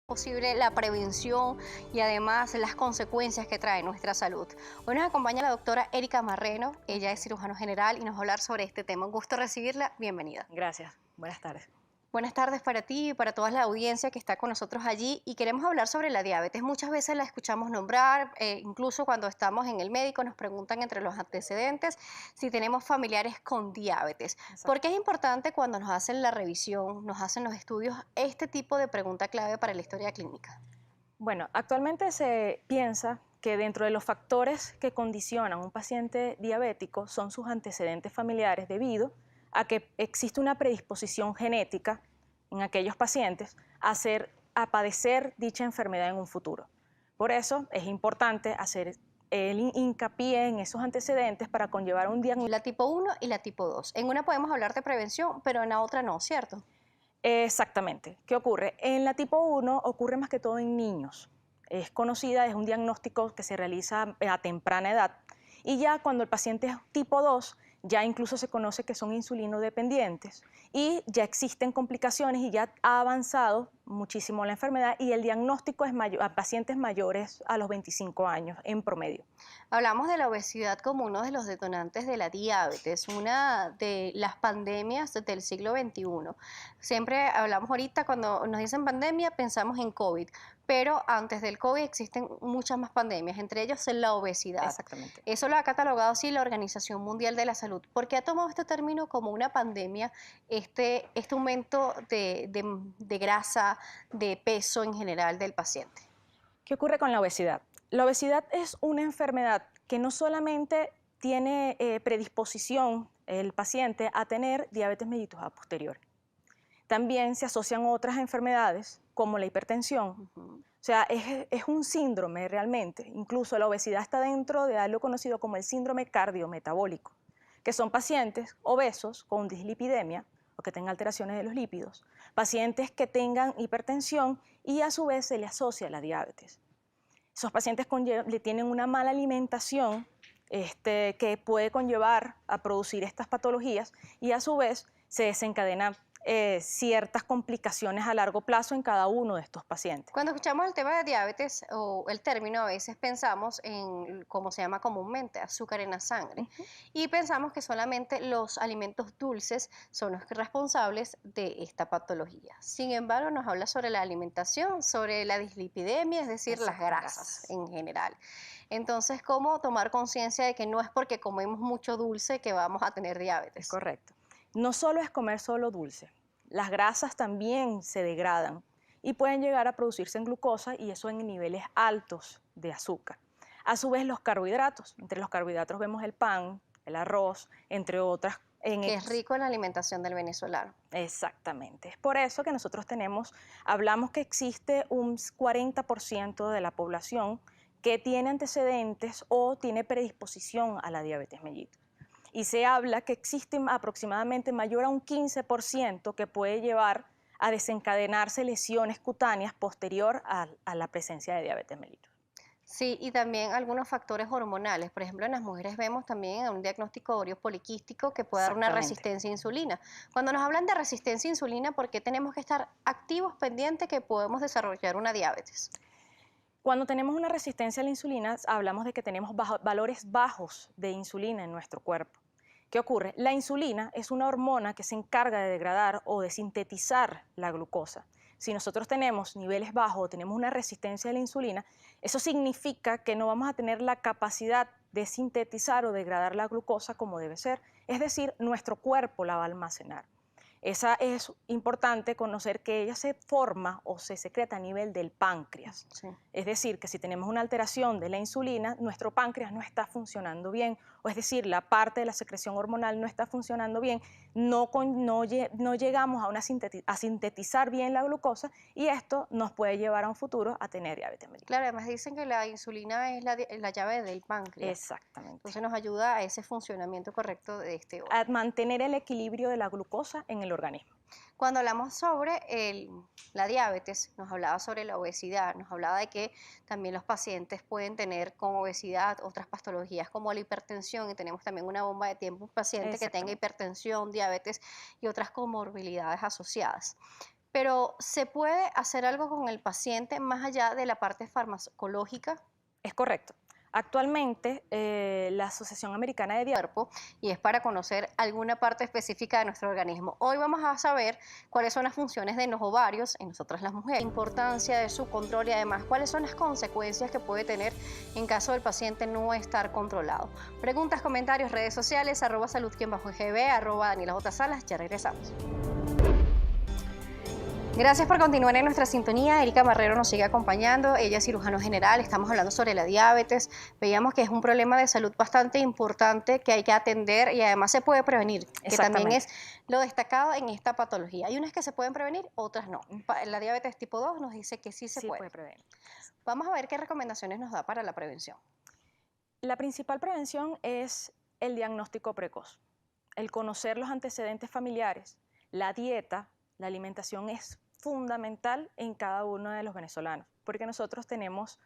posible la prevención y además las consecuencias que trae nuestra salud. Hoy nos acompaña la doctora Erika Marrero, ella es cirujano general y nos va a hablar sobre este tema. Un gusto recibirla, bienvenida. Gracias, buenas tardes. Buenas tardes para ti y para toda la audiencia que está con nosotros allí y queremos hablar sobre la diabetes. Muchas veces la escuchamos nombrar, incluso cuando estamos en el médico nos preguntan entre los antecedentes si tenemos familiares con diabetes. ¿Por qué es importante cuando nos hacen la revisión, nos hacen los estudios, este tipo de pregunta clave para la historia clínica? Bueno, actualmente se piensa que dentro de los factores que condicionan a un paciente diabético son sus antecedentes familiares debido a que existe una predisposición genética en aquellos pacientes a padecer dicha enfermedad en un futuro. Por eso es importante hacer el hincapié en esos antecedentes para conllevar un diagnóstico. La tipo 1 y la tipo 2. En una podemos hablar de prevención, pero en la otra no, ¿cierto? Exactamente. ¿Qué ocurre? En la tipo 1 ocurre más que todo en niños. Es conocida, es un diagnóstico que se realiza a temprana edad. Y ya cuando el paciente es tipo 2, ya incluso se conoce que son insulinodependientes y ya existen complicaciones y ya ha avanzado muchísimo la enfermedad y el diagnóstico es a pacientes mayores a los 25 años en promedio. Hablamos de la obesidad como uno de los detonantes de la diabetes, una de las pandemias del siglo XXI. Siempre hablamos ahorita, cuando nos dicen pandemia, pensamos en COVID, pero antes del COVID existen muchas más pandemias, entre ellas la obesidad. Exactamente. Eso lo ha catalogado así la Organización Mundial de la Salud. ¿Por qué ha tomado este término como una pandemia, este aumento de grasa, de peso en general del paciente? ¿Qué ocurre con la obesidad? La obesidad es una enfermedad que no solamente tiene predisposición el paciente a tener diabetes mellitus a posteriori. También se asocian otras enfermedades como la hipertensión. Ujú. O sea, es un síndrome realmente. Incluso la obesidad está dentro de algo conocido como el síndrome cardiometabólico, que son pacientes obesos con dislipidemia o que tengan alteraciones de los lípidos, pacientes que tengan hipertensión y a su vez se le asocia la diabetes. Esos pacientes le tienen una mala alimentación que puede conllevar a producir estas patologías y a su vez se desencadenan ciertas complicaciones a largo plazo en cada uno de estos pacientes. Cuando escuchamos el tema de diabetes o el término, a veces pensamos en, como se llama comúnmente, azúcar en la sangre. Ujú. Y pensamos que solamente los alimentos dulces son los responsables de esta patología. Sin embargo, nos habla sobre la alimentación, sobre la dislipidemia, es decir, las Exacto, grasas grasas. en general. Entonces, ¿cómo tomar conciencia de que no es porque comemos mucho dulce que vamos a tener Es diabetes? correcto. No solo es comer solo dulce, las grasas también se degradan y pueden llegar a producirse en glucosa y eso en niveles altos de azúcar. A su vez los carbohidratos, entre los carbohidratos vemos el pan, el arroz, entre otras. Que es rico en la alimentación del venezolano. Exactamente. Es por eso que nosotros hablamos que existe un 40% de la población que tiene antecedentes o tiene predisposición a la diabetes mellitus. Y se habla que existe aproximadamente mayor a un 15% que puede llevar a desencadenarse lesiones cutáneas posterior a la presencia de diabetes mellitus. Sí, y también algunos factores hormonales. Por ejemplo, en las mujeres vemos también un diagnóstico de ovario poliquístico que puede dar una Exactamente. resistencia a insulina. Cuando nos hablan de resistencia a insulina, ¿por qué tenemos que estar activos pendientes que podemos desarrollar una diabetes? Cuando tenemos una resistencia a la insulina, hablamos de que tenemos valores bajos de insulina en nuestro cuerpo. ¿Qué ocurre? La insulina es una hormona que se encarga de degradar o de sintetizar la glucosa. Si nosotros tenemos niveles bajos o tenemos una resistencia a la insulina, eso significa que no vamos a tener la capacidad de sintetizar o degradar la glucosa como debe ser. Es decir, nuestro cuerpo la va a almacenar. Esa es importante conocer que ella se forma o se secreta a nivel del páncreas. Sí. Es decir, que si tenemos una alteración de la insulina, nuestro páncreas no está funcionando bien, o es decir, la parte de la secreción hormonal no está funcionando bien, no llegamos a sintetizar bien la glucosa y esto nos puede llevar a un futuro a tener diabetes mellitus. Claro, además dicen que la insulina es la llave del páncreas. Exactamente. Entonces nos ayuda a ese funcionamiento correcto de este A órgano. mantener el equilibrio de la glucosa en el organismo. Cuando hablamos sobre la diabetes, nos hablaba sobre la obesidad, nos hablaba de que también los pacientes pueden tener con obesidad otras patologías como la hipertensión y tenemos también una bomba de tiempo, un paciente que tenga Exactamente. hipertensión, diabetes y otras comorbilidades asociadas. Pero ¿se puede hacer algo con el paciente más allá de la parte farmacológica Es correcto. Actualmente, la Asociación Americana de del Diabetes cuerpo y es para conocer alguna parte específica de nuestro organismo? Hoy vamos a saber cuáles son las funciones de los ovarios en nosotras las mujeres, la importancia de su control y además cuáles son las consecuencias que puede tener en caso del paciente no estar controlado. Preguntas, comentarios, redes sociales, @salud_gb, @Daniela J. Salas. Ya regresamos. Gracias por continuar en nuestra sintonía. Erika Marrero nos sigue acompañando. Ella es cirujano general. Estamos hablando sobre la diabetes. Veíamos que es un problema de salud bastante importante que hay que atender y además se puede prevenir, que también es Exactamente. lo destacado en esta patología. Hay unas que se pueden prevenir, otras no. La diabetes tipo 2 nos dice que sí se Sí puede. puede prevenir. Vamos a ver qué recomendaciones nos da para la prevención. La principal prevención es el diagnóstico precoz, el conocer los antecedentes familiares, la dieta, la alimentación es fundamental en cada uno de los venezolanos, porque nosotros tenemos,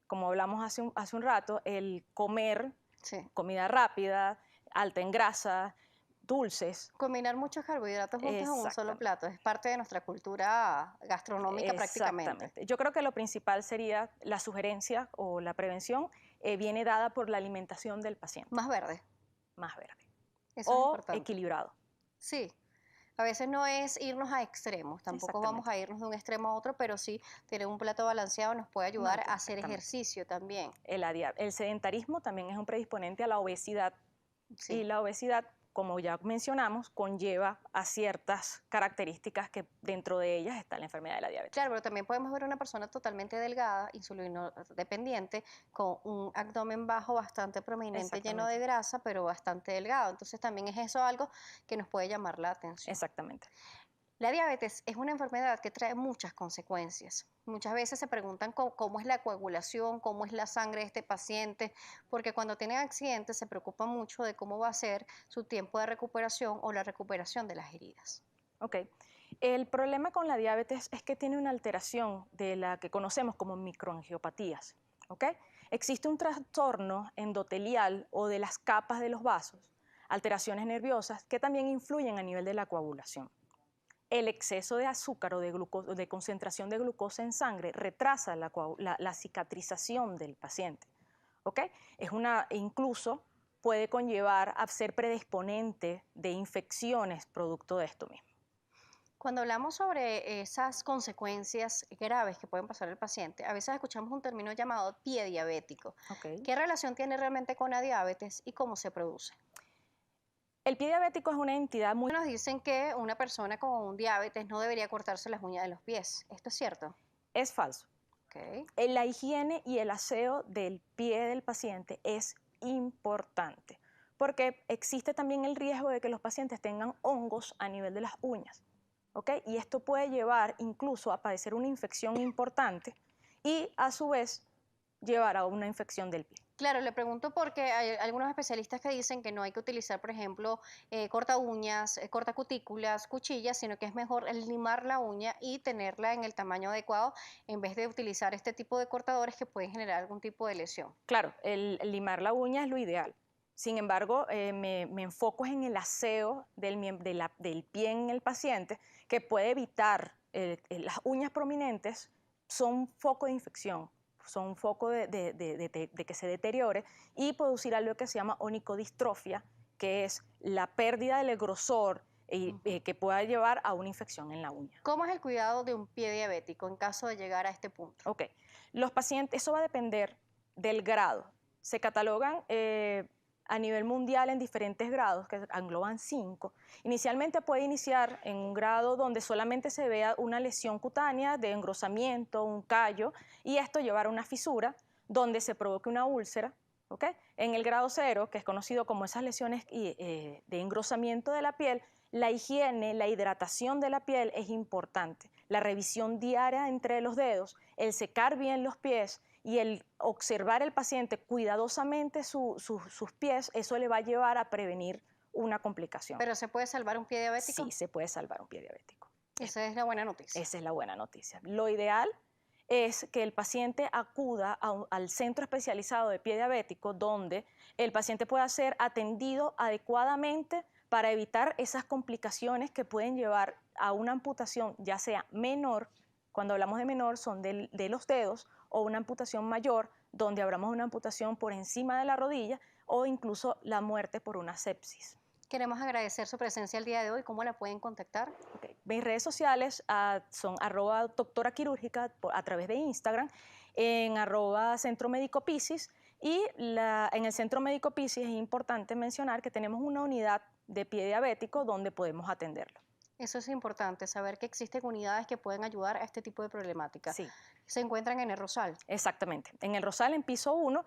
como hablamos hace un rato, el comer Sí. comida rápida, alta en grasa, dulces. Combinar muchos carbohidratos juntos en un solo Exactamente. plato es parte de nuestra cultura gastronómica prácticamente. Exactamente. Yo creo que lo principal sería la sugerencia o la prevención viene dada por la alimentación del paciente, Más verde, más verde eso es o importante. equilibrado. Sí, a veces no es irnos a extremos, tampoco vamos Exactamente. a irnos de un extremo a otro, pero sí tener un plato balanceado nos puede ayudar a hacer Exactamente. ejercicio también. El sedentarismo también es un predisponente a la obesidad y Sí. la obesidad, como ya mencionamos, conlleva a ciertas características que dentro de ellas está la enfermedad de la diabetes. Claro, pero también podemos ver una persona totalmente delgada, insulino dependiente, con un abdomen bajo bastante prominente, lleno de Exactamente, grasa, pero bastante delgado. Entonces también es eso algo que nos puede llamar la atención. exactamente. La diabetes es una enfermedad que trae muchas consecuencias. Muchas veces se preguntan cómo es la coagulación, cómo es la sangre de este paciente, porque cuando tienen accidentes se preocupan mucho de cómo va a ser su tiempo de recuperación o la recuperación de las heridas. Ok. El problema con la diabetes es que tiene una alteración de la que conocemos como microangiopatías. ¿Ok? Existe un trastorno endotelial o de las capas de los vasos, alteraciones nerviosas que también influyen a nivel de la coagulación. El exceso de azúcar o de concentración de glucosa en sangre retrasa la cicatrización del paciente. ¿Ok? Incluso puede conllevar a ser predisponente de infecciones producto de esto mismo. Cuando hablamos sobre esas consecuencias graves que pueden pasar al paciente, a veces escuchamos un término llamado pie diabético. ¿Ok? ¿Qué relación tiene realmente con la diabetes y cómo se produce? El pie diabético es una entidad muy... Nos dicen que una persona con un diabetes no debería cortarse las uñas de los pies. ¿Esto es cierto? Es falso. Ok. La higiene y el aseo del pie del paciente es importante porque existe también el riesgo de que los pacientes tengan hongos a nivel de las uñas. ¿Ok? Y esto puede llevar incluso a padecer una infección importante y a su vez llevar a una infección del pie. Claro, le pregunto porque hay algunos especialistas que dicen que no hay que utilizar, por ejemplo, corta uñas, corta cutículas, cuchillas, sino que es mejor limar la uña y tenerla en el tamaño adecuado en vez de utilizar este tipo de cortadores que pueden generar algún tipo de lesión. Claro, el limar la uña es lo ideal. Sin embargo, me enfoco en el aseo del pie en el paciente, que puede evitar las uñas prominentes, son foco de infección, son foco de que se deteriore y producir algo que se llama onicodistrofia, que es la pérdida del grosor Ujú. que pueda llevar a una infección en la uña. ¿Cómo es el cuidado de un pie diabético en caso de llegar a este punto? Ok, los pacientes, eso va a depender del grado. Se catalogan a nivel mundial en diferentes grados, que engloban 5. Inicialmente puede iniciar en un grado donde solamente se vea una lesión cutánea de engrosamiento, un callo, y esto llevará a una fisura donde se provoque una úlcera. ¿Ok? En el grado 0, que es conocido como esas lesiones de engrosamiento de la piel, la higiene, la hidratación de la piel es importante. La revisión diaria entre los dedos, el secar bien los pies y el observar al paciente cuidadosamente sus pies, eso le va a llevar a prevenir una complicación. ¿Pero se puede salvar un pie Sí, diabético? se puede salvar un pie diabético. Esa es la buena noticia. Esa es la buena noticia. Lo ideal es que el paciente acuda al centro especializado de pie diabético donde el paciente pueda ser atendido adecuadamente para evitar esas complicaciones que pueden llevar a una amputación, ya sea menor, cuando hablamos de menor son de los dedos, o una amputación mayor, donde hablamos de una amputación por encima de la rodilla, o incluso la muerte por una sepsis. Queremos agradecer su presencia el día de hoy. ¿Cómo la pueden contactar? Okay. Mis redes sociales son @doctora quirúrgica a través de Instagram, en @centro médico Pisis, y en el Centro Médico Pisis es importante mencionar que tenemos una unidad de pie diabético donde podemos atenderlo. Eso es importante, saber que existen unidades que pueden ayudar a este tipo de problemática. Sí, Se encuentran en el Rosal. exactamente. En el Rosal, en piso 1,